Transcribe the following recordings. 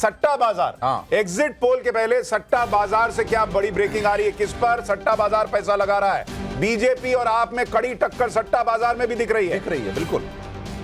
सट्टा बाजार। हाँ। एग्जिट पोल के पहले सट्टा बाजार से क्या बड़ी ब्रेकिंग आ रही है? किस पर सट्टा बाजार पैसा लगा रहा है? बीजेपी और आप में कड़ी टक्कर सट्टा बाजार में भी दिख रही है। बिल्कुल।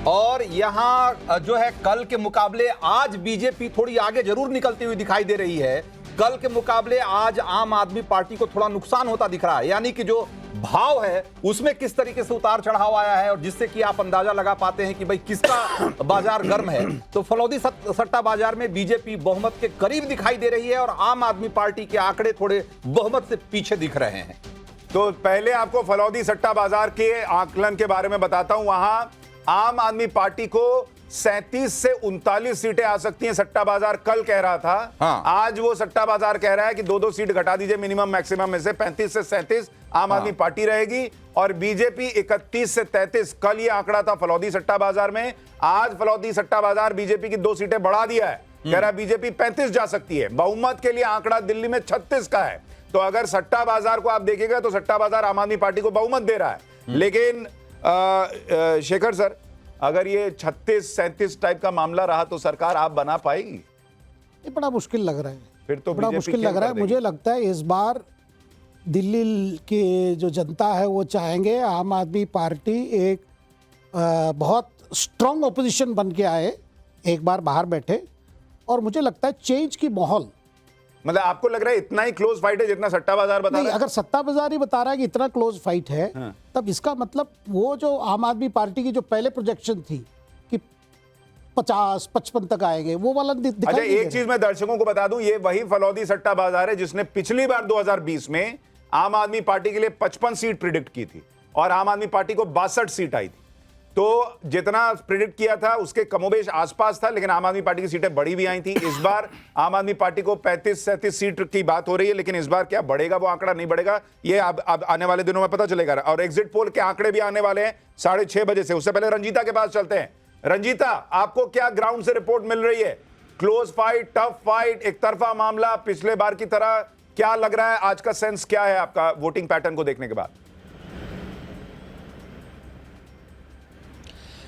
और यहां जो है कल के मुकाबले आज बीजेपी थोड़ी आगे जरूर निकलती हुई दिखाई दे रही है। कल के मुकाबले आज आम आदमी पार्टी को थोड़ा नुकसान होता दिख रहा है, यानी कि जो भाव है उसमें किस तरीके से उतार चढ़ाव आया है और जिससे कि आप अंदाजा लगा पाते हैं कि भाई किसका बाजार गर्म है। तो फलौदी सट्टा बाजार में बीजेपी बहुमत के करीब दिखाई दे रही है और आम आदमी पार्टी के आंकड़े थोड़े बहुमत से पीछे दिख रहे हैं। तो पहले आपको फलौदी सट्टा बाजार के आकलन के बारे में बताता हूं। वहां आम आदमी पार्टी को 37 से 39 सीटें आ सकती हैं, सट्टा बाजार कल कह रहा था। हाँ। आज वो सट्टा बाजार कह रहा है कि 2-2 सीट घटा दीजिए मिनिमम मैक्सिमम में से 35 से 37 आम आदमी पार्टी रहेगी और बीजेपी 31 से 33। कल ये आंकड़ा था फलौदी सट्टा बाजार में। आज फलौदी सट्टा बाजार बीजेपी की 2 सीटें बढ़ा दिया है, कह रहा है बीजेपी 35 जा सकती है। बहुमत के लिए आंकड़ा दिल्ली में 36 का है। तो अगर सट्टा बाजार को आप देखेगा तो सट्टा बाजार आम आदमी पार्टी को बहुमत दे रहा है। लेकिन शेखर सर, अगर ये 36-37 टाइप का मामला रहा तो सरकार आप बना पाएगी? ये बड़ा मुश्किल लग रहा है। फिर तो बड़ा मुश्किल लग रहा है। मुझे लगता है इस बार दिल्ली की जो जनता है वो चाहेंगे आम आदमी पार्टी एक बहुत स्ट्रांग ओपोजिशन बन के आए, एक बार बाहर बैठे। और मुझे लगता है चेंज की माहौल, मतलब आपको लग रहा है इतना ही क्लोज फाइट है जितना सट्टा बाजार बता रहा है? अगर सट्टा बाजार ही बता रहा है कि इतना क्लोज फाइट है, तब इसका मतलब वो जो आम आदमी पार्टी की जो पहले प्रोजेक्शन थी कि 50-55 तक आएंगे, वो वाला दिखाई अच्छा, नहीं दे एक चीज मैं दर्शकों को बता दूं, ये वही फलौदी सट्टा बाजार है जिसने पिछली बार 2020 में आम आदमी पार्टी के लिए 55 सीट प्रिडिक्ट की थी और आम आदमी पार्टी को 62 सीट आई थी। तो जितना प्रिडिक्ट किया था उसके कमोबेश आसपास था, लेकिन आम आदमी पार्टी की सीटें बड़ी भी आई थी। इस बार आम आदमी पार्टी को 35-37 सीट की बात हो रही है, लेकिन इस बार क्या बढ़ेगा वो आंकड़ा नहीं बढ़ेगा, ये अब आने वाले दिनों में पता चलेगा। और एग्जिट पोल के आंकड़े भी आने वाले हैं 6:30 बजे से। उससे पहले रंजीता के पास चलते हैं। रंजीता, आपको क्या ग्राउंड से रिपोर्ट मिल रही है? क्लोज फाइट, टफ फाइट, एक तरफा मामला, पिछले बार की तरह? क्या लग रहा है, आज का सेंस क्या है आपका वोटिंग पैटर्न को देखने के बाद?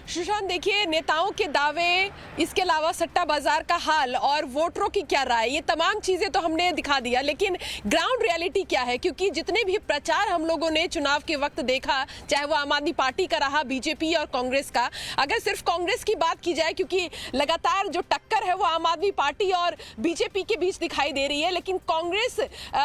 सुशांत, देखिए, नेताओं के दावे, इसके अलावा सट्टा बाजार का हाल और वोटरों की क्या राय, ये तमाम चीजें तो हमने दिखा दिया, लेकिन ग्राउंड रियलिटी क्या है? क्योंकि जितने भी प्रचार हम लोगों ने चुनाव के वक्त देखा, चाहे वो आम आदमी पार्टी का रहा, बीजेपी और कांग्रेस का, अगर सिर्फ कांग्रेस की बात की जाए, क्योंकि लगातार जो टक्कर है वो आम आदमी पार्टी और बीजेपी के बीच दिखाई दे रही है, लेकिन कांग्रेस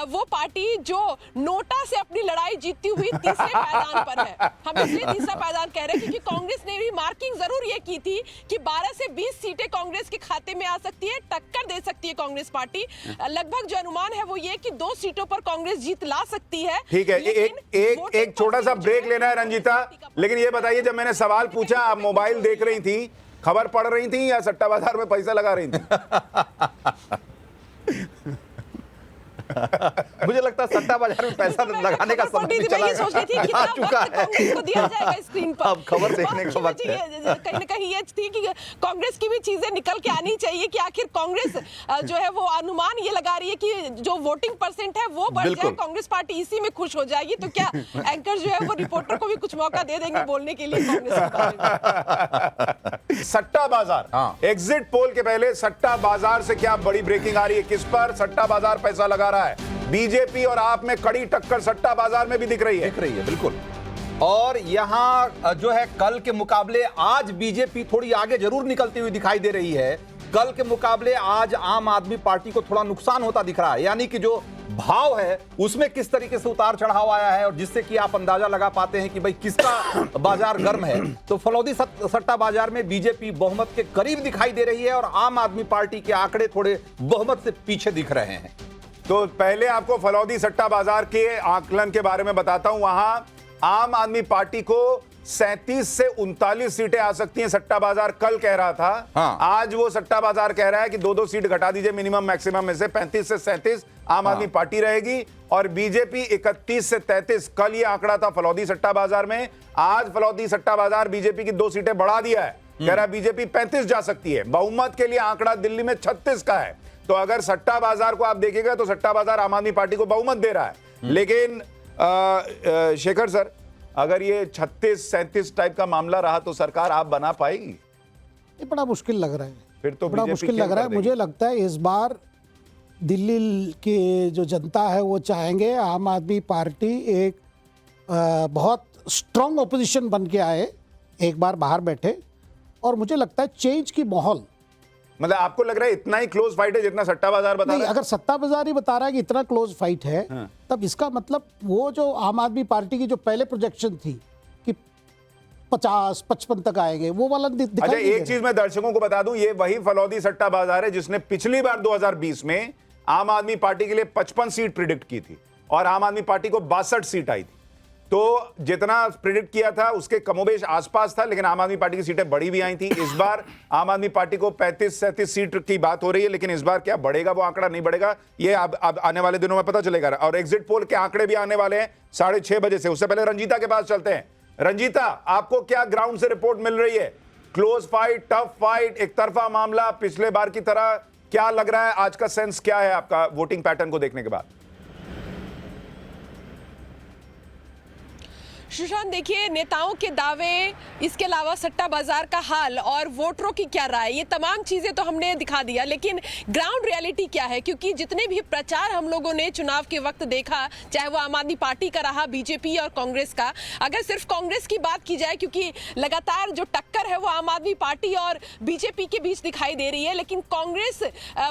वो पार्टी जो नोटा से अपनी लड़ाई जीतती हुई तीसरे पायदान पर है। हम इसलिए तीसरा पायदान कह रहे हैं क्योंकि कांग्रेस ने भी मार्किंग जरूर ये की थी कि 12 से 20 सीटें कांग्रेस के खाते में आ सकती है, टक्कर दे सकती है कांग्रेस पार्टी। लगभग जो अनुमान है वो ये कि 2 सीटों पर कांग्रेस जीत ला सकती है। ठीक है, एक छोटा सा ब्रेक लेना है रंजीता, लेकिन ये बताइए, जब मैंने सवाल पूछा आप मोबाइल देख रही थी, खबर पढ़ रही थी या सट्टा बाजार में पैसा लगा रही थी? मुझे लगता है सट्टा बाजार में पैसा लगाने का समय भी चला आ चुका है। दिया जाएगा स्क्रीन पर। अब खबर देखने का वक्त है। कहीं ना कहीं ये थी कि कांग्रेस की भी चीजें निकल के आनी चाहिए कि आखिर कांग्रेस जो है वो अनुमान ये लगा रही है कि जो वोटिंग परसेंट है वो बढ़ जाए, कांग्रेस पार्टी इसी में खुश हो जाएगी। तो क्या एंकर जो है वो रिपोर्टर को भी कुछ मौका दे देंगे बोलने के लिए कांग्रेस के बारे में? सट्टा बाजार, एग्जिट पोल के पहले सट्टा बाजार से क्या बड़ी ब्रेकिंग आ रही है? किस पर सट्टा बाजार पैसा लगा रहा है? बीजेपी और आप में कड़ी टक्कर सट्टा बाजार में भी दिख रही है। बिल्कुल। और यहां जो है कल के मुकाबले आज बीजेपी थोड़ी आगे जरूर निकलती हुई दिखाई दे रही है। कल के मुकाबले आज आम आदमी पार्टी को थोड़ा नुकसान होता दिख रहा है, यानी कि जो भाव है उसमें किस तरीके से उतार चढ़ाव आया है और जिससे कि आप अंदाजा लगा पाते हैं कि भाई किसका बाजार गर्म है। तो फलौदी सट्टा बाजार में बीजेपी बहुमत के करीब दिखाई दे रही है और आम आदमी पार्टी के आंकड़े थोड़े बहुमत से पीछे दिख रहे हैं। तो पहले आपको फलौदी सट्टा बाजार के आकलन के बारे में बताता हूं। वहां आम आदमी पार्टी को 37 से 39 सीटें आ सकती हैं, सट्टा बाजार कल कह रहा था। हाँ। आज वो सट्टा बाजार कह रहा है कि 2-2 सीट घटा दीजिए मिनिमम मैक्सिमम में से 35 से 37 आम आदमी पार्टी रहेगी और बीजेपी 31 से 33। कल ये आंकड़ा था फलौदी सट्टा बाजार में। आज फलौदी सट्टा बाजार बीजेपी की 2 सीटें बढ़ा दिया है, कह रहा है बीजेपी 35 जा सकती है। बहुमत के लिए आंकड़ा दिल्ली में 36 का है। तो अगर सट्टा बाजार को आप देखेगा तो सट्टा बाजार आम आदमी पार्टी को बहुमत दे रहा है। लेकिन शेखर सर, अगर ये 36-37 टाइप का मामला रहा तो सरकार आप बना पाएगी? ये बड़ा मुश्किल लग रहा है। फिर तो बड़ा बीजेपी मुश्किल खेल लग रहा कर है। मुझे लगता है इस बार दिल्ली की जो जनता है वो चाहेंगे आम आदमी पार्टी एक बहुत स्ट्रांग ओपोजिशन बन के आए, एक बार बाहर बैठे, और मुझे लगता है चेंज की माहौल। मतलब आपको लग रहा है इतना ही क्लोज फाइट है जितना सट्टा बाजार बता नहीं, रहा है? अगर सत्ता बाजार ही बता रहा है कि इतना क्लोज फाइट है, तब इसका मतलब वो जो आम आदमी पार्टी की जो पहले प्रोजेक्शन थी कि 50-55 तक आएंगे, वो वाला दिखाई अच्छा, नहीं दे एक चीज मैं दर्शकों को बता दूं, ये वही फलौदी सट्टा बाजार है जिसने पिछली बार 2020 में आम आदमी पार्टी के लिए 55 सीट प्रिडिक्ट की थी और आम आदमी पार्टी को 62 सीट आई थी। तो जितना प्रिडिक्ट किया था उसके कमोबेश आसपास था, लेकिन आम आदमी पार्टी की सीटें बड़ी भी आई थी। इस बार आम आदमी पार्टी को 35-37 सीट की बात हो रही है, लेकिन इस बार क्या बढ़ेगा वो आंकड़ा नहीं बढ़ेगा, ये अब आने वाले दिनों में पता चलेगा। और एग्जिट पोल के आंकड़े भी आने वाले हैं 6:30 बजे से। उससे पहले रंजीता के पास चलते हैं। रंजीता, आपको क्या ग्राउंड से रिपोर्ट मिल रही है? क्लोज फाइट, टफ फाइट, एक तरफा मामला, पिछले बार की तरह? क्या लग रहा है, आज का सेंस क्या है आपका वोटिंग पैटर्न को देखने के बाद? सुशांत, देखिए, नेताओं के दावे, इसके अलावा सट्टा बाजार का हाल और वोटरों की क्या राय, ये तमाम चीजें तो हमने दिखा दिया, लेकिन ग्राउंड रियलिटी क्या है? क्योंकि जितने भी प्रचार हम लोगों ने चुनाव के वक्त देखा, चाहे वो आम आदमी पार्टी का रहा, बीजेपी और कांग्रेस का, अगर सिर्फ कांग्रेस की बात की जाए, क्योंकि लगातार जो टक्कर है वो आम आदमी पार्टी और बीजेपी के बीच दिखाई दे रही है, लेकिन कांग्रेस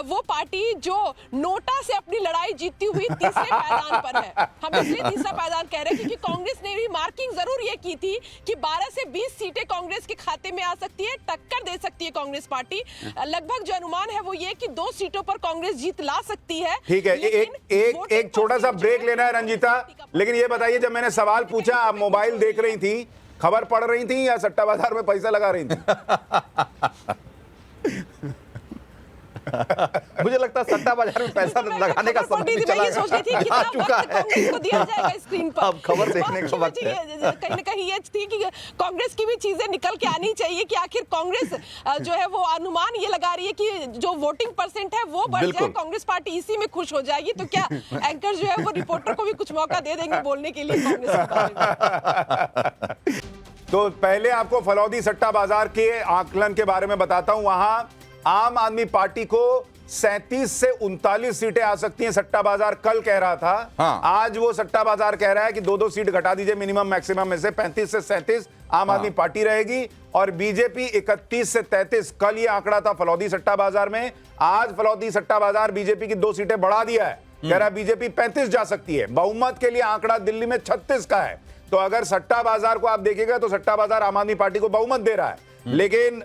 वो पार्टी जो नोटा से अपनी लड़ाई जीतती हुई तीसरे पायदान पर है। हम इसलिए तीसरा पायदान कह रहे हैं क्योंकि कांग्रेस ने भी मार्किंग जरूर ये की थी कि 12 से 20 सीटें कांग्रेस के खाते में आ सकती है, टक्कर दे सकती है कांग्रेस पार्टी। लगभग जो अनुमान है वो ये कि 2 सीटों पर कांग्रेस जीत ला सकती है। ठीक है, एक छोटा सा ब्रेक लेना है रंजीता, लेकिन ये बताइए, जब मैंने सवाल पूछा आप मोबाइल देख रही थी, खबर पढ़ रही थी या सट्टा बाजार में पैसा लगा रही थी? मुझे लगता है सट्टा बाजार में पैसा लगाने का समय भी चला आ चुका है। स्क्रीन पर अब खबर देखने का वक्त है। कहीं ना कहीं ये थी कि कांग्रेस की भी चीजें निकल के आनी चाहिए कि आखिर कांग्रेस जो है वो अनुमान ये लगा रही है कि जो वोटिंग परसेंट है वो बढ़ जाए, कांग्रेस पार्टी इसी में खुश हो जाएगी। तो क्या एंकर जो है वो रिपोर्टर को भी कुछ मौका दे देंगे बोलने के लिए कांग्रेस के बारे में? तो पहले आपको फलौदी सट्टा बाजार के आकलन के बारे में बताता हूं। वहां आम आदमी पार्टी को 37 से 39 सीटें आ सकती हैं, सट्टा बाजार कल कह रहा था। हाँ। आज वो सट्टा बाजार कह रहा है कि 2-2 सीट घटा दीजिए मिनिमम मैक्सिमम में से, 35 से 37 आम आदमी पार्टी रहेगी और बीजेपी 31 से 33। कल ये आंकड़ा था फलौदी सट्टा बाजार में। आज फलौदी सट्टा बाजार बीजेपी की 2 सीटें बढ़ा दिया है, कह रहा है बीजेपी 35 जा सकती है। बहुमत के लिए आंकड़ा दिल्ली में 36 का है। तो अगर सट्टा बाजार को आप देखेगा तो सट्टा बाजार आम आदमी पार्टी को बहुमत दे रहा है। लेकिन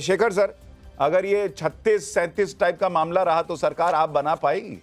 शेखर सर, अगर ये 36-37 टाइप का मामला रहा तो सरकार आप बना पाएगी?